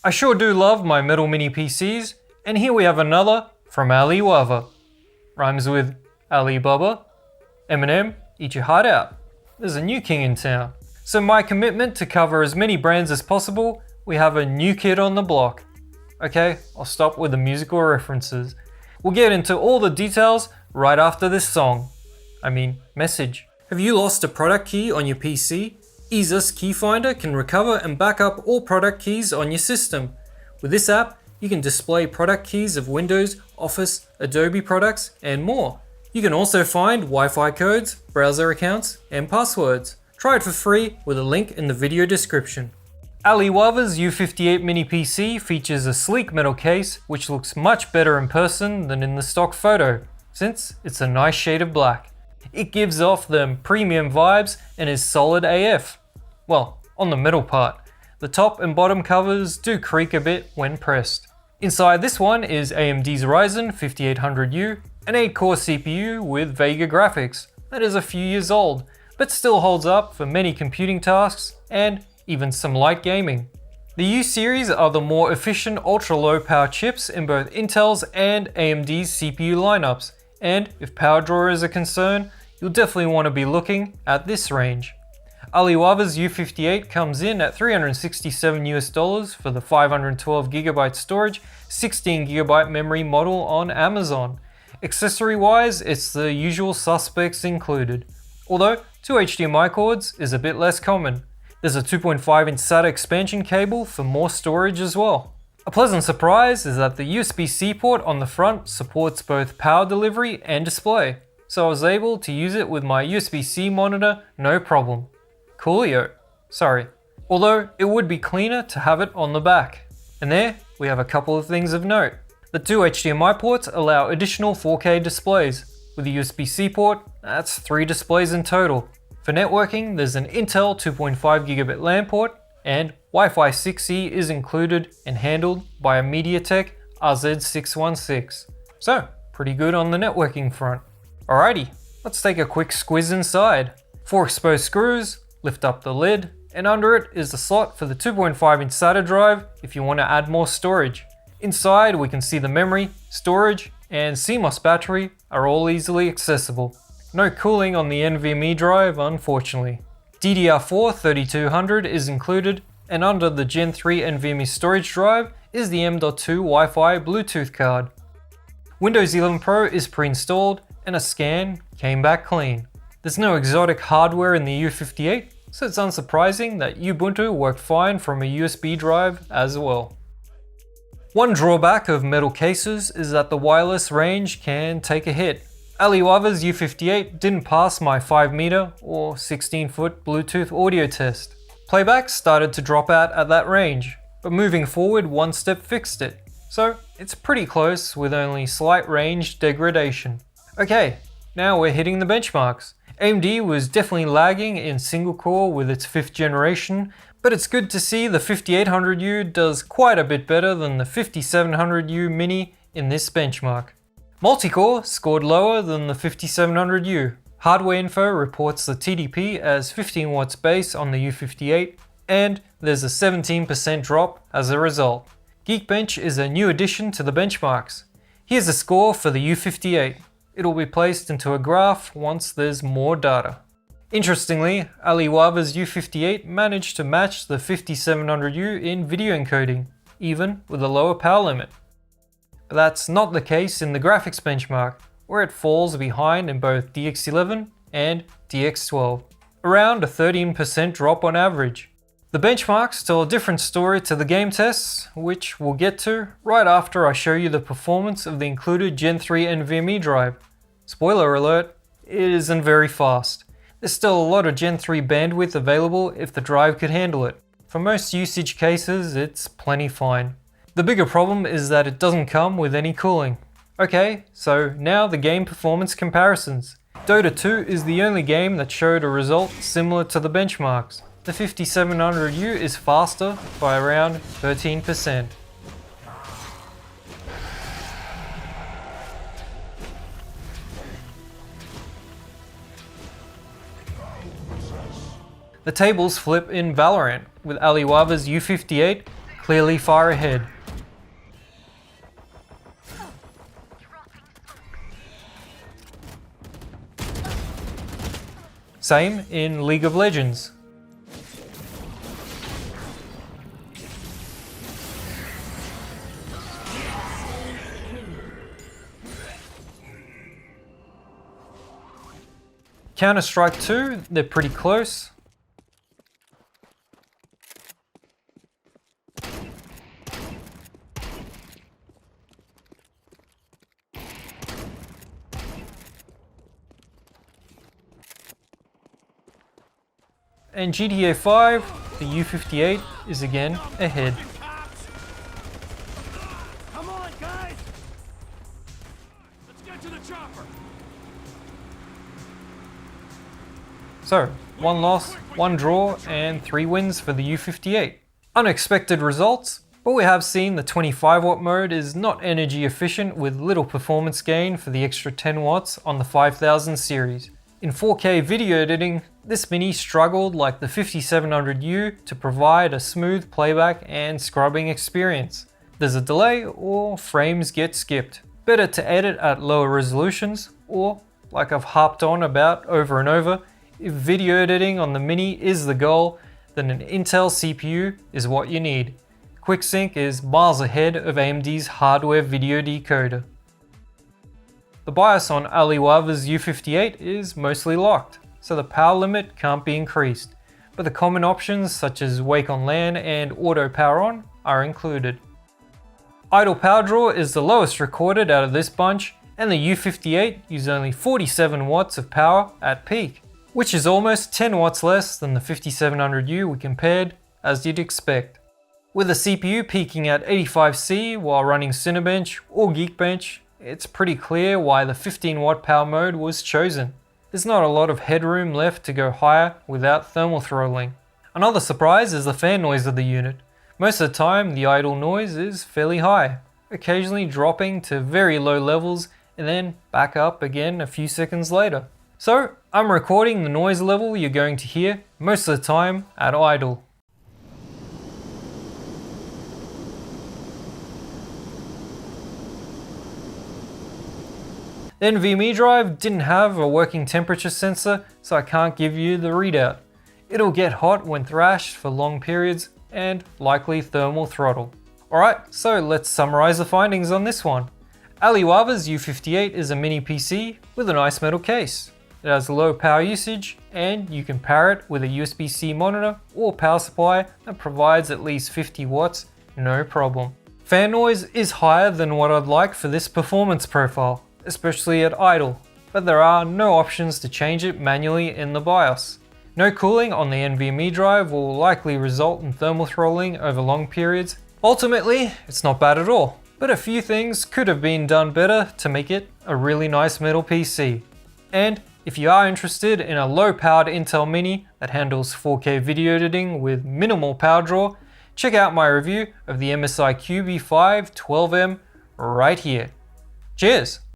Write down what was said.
I sure do love my metal mini PCs, and here we have another from Alliwava. Rhymes with Alibaba. Eminem, eat your heart out. There's a new king in town. So my commitment to cover as many brands as possible, we have a new kid on the block. Okay, I'll stop with the musical references. We'll get into all the details right after this message. Have you lost a product key on your PC? Easus Key Finder can recover and back up all product keys on your system. With this app, you can display product keys of Windows, Office, Adobe products, and more. You can also find Wi-Fi codes, browser accounts, and passwords. Try it for free with a link in the video description. Alliwava's U58 Mini PC features a sleek metal case which looks much better in person than in the stock photo, since it's a nice shade of black. It gives off them premium vibes and is solid AF. Well, on the middle part. The top and bottom covers do creak a bit when pressed. Inside this one is AMD's Ryzen 5800U, an 8-core CPU with Vega graphics that is a few years old, but still holds up for many computing tasks and even some light gaming. The U series are the more efficient ultra-low power chips in both Intel's and AMD's CPU lineups, and if power draw is a concern, you'll definitely want to be looking at this range. Alliwava's U58 comes in at $367 for the 512GB storage, 16GB memory model on Amazon. Accessory wise, it's the usual suspects included, although 2 HDMI cords is a bit less common. There's a 2.5-inch SATA expansion cable for more storage as well. A pleasant surprise is that the USB-C port on the front supports both power delivery and display, so I was able to use it with my USB-C monitor no problem. Coolio. Sorry. Although it would be cleaner to have it on the back. And there we have a couple of things of note. The 2 HDMI ports allow additional 4K displays. With the USB-C port, that's 3 displays in total. For networking, there's an Intel 2.5GB LAN port, and Wi-Fi 6E is included and handled by a MediaTek RZ616. So, pretty good on the networking front. Alrighty, let's take a quick squiz inside. 4 exposed screws, lift up the lid, and under it is the slot for the 2.5-inch SATA drive if you want to add more storage. Inside we can see the memory, storage, and CMOS battery are all easily accessible. No cooling on the NVMe drive, unfortunately. DDR4 3200 is included, and under the Gen 3 NVMe storage drive is the M.2 Wi-Fi Bluetooth card. Windows 11 Pro is pre-installed, and a scan came back clean. There's no exotic hardware in the U58, so it's unsurprising that Ubuntu worked fine from a USB drive as well. One drawback of metal cases is that the wireless range can take a hit. Alliwava's U58 didn't pass my 5-meter or 16-foot Bluetooth audio test. Playback started to drop out at that range, but moving forward one step fixed it, so it's pretty close with only slight range degradation. Okay, now we're hitting the benchmarks. AMD was definitely lagging in single core with its 5th generation, but it's good to see the 5800U does quite a bit better than the 5700U Mini in this benchmark. Multi-core scored lower than the 5700U. Hardware Info reports the TDP as 15 watts base on the U58, and there's a 17% drop as a result. Geekbench is a new addition to the benchmarks. Here's a score for the U58. It'll be placed into a graph once there's more data. Interestingly, Alliwava's U58 managed to match the 5700U in video encoding, even with a lower power limit. But that's not the case in the graphics benchmark, where it falls behind in both DX11 and DX12, around a 13% drop on average. The benchmarks tell a different story to the game tests, which we'll get to right after I show you the performance of the included Gen 3 NVMe drive. Spoiler alert, it isn't very fast. There's still a lot of Gen 3 bandwidth available if the drive could handle it. For most usage cases, it's plenty fine. The bigger problem is that it doesn't come with any cooling. Okay, so now the game performance comparisons. Dota 2 is the only game that showed a result similar to the benchmarks. The 5700U is faster by around 13%. The tables flip in Valorant, with Alliwava's U58 clearly far ahead. Same in League of Legends. Counter-Strike 2, they're pretty close. And GTA 5, the U58 is again ahead. Come on, guys! Let's get to the chopper. So, 1 loss, 1 draw, and 3 wins for the U58. Unexpected results, but we have seen the 25 watt mode is not energy efficient with little performance gain for the extra 10 watts on the 5000 series. In 4K video editing, this Mini struggled like the 5700U to provide a smooth playback and scrubbing experience. There's a delay or frames get skipped. Better to edit at lower resolutions, or, like I've harped on about over and over, if video editing on the Mini is the goal, then an Intel CPU is what you need. QuickSync is miles ahead of AMD's hardware video decoder. The BIOS on Alliwava's U58 is mostly locked, so the power limit can't be increased, but the common options such as wake on LAN and auto power on are included. Idle power draw is the lowest recorded out of this bunch, and the U58 used only 47 watts of power at peak, which is almost 10 watts less than the 5700U we compared, as you'd expect. With the CPU peaking at 85C while running Cinebench or Geekbench, it's pretty clear why the 15 watt power mode was chosen. There's not a lot of headroom left to go higher without thermal throttling. Another surprise is the fan noise of the unit. Most of the time the idle noise is fairly high, occasionally dropping to very low levels and then back up again a few seconds later. So I'm recording the noise level you're going to hear most of the time at idle. The NVMe drive didn't have a working temperature sensor, so I can't give you the readout. It'll get hot when thrashed for long periods and likely thermal throttle. Alright, so let's summarize the findings on this one. Alliwava's U58 is a mini PC with a nice metal case. It has low power usage and you can pair it with a USB-C monitor or power supply that provides at least 50 watts, no problem. Fan noise is higher than what I'd like for this performance profile, especially at idle, but there are no options to change it manually in the BIOS. No cooling on the NVMe drive will likely result in thermal throttling over long periods. Ultimately, it's not bad at all, but a few things could have been done better to make it a really nice metal PC. And if you are interested in a low-powered Intel Mini that handles 4K video editing with minimal power draw, check out my review of the MSI QB5 12M right here. Cheers!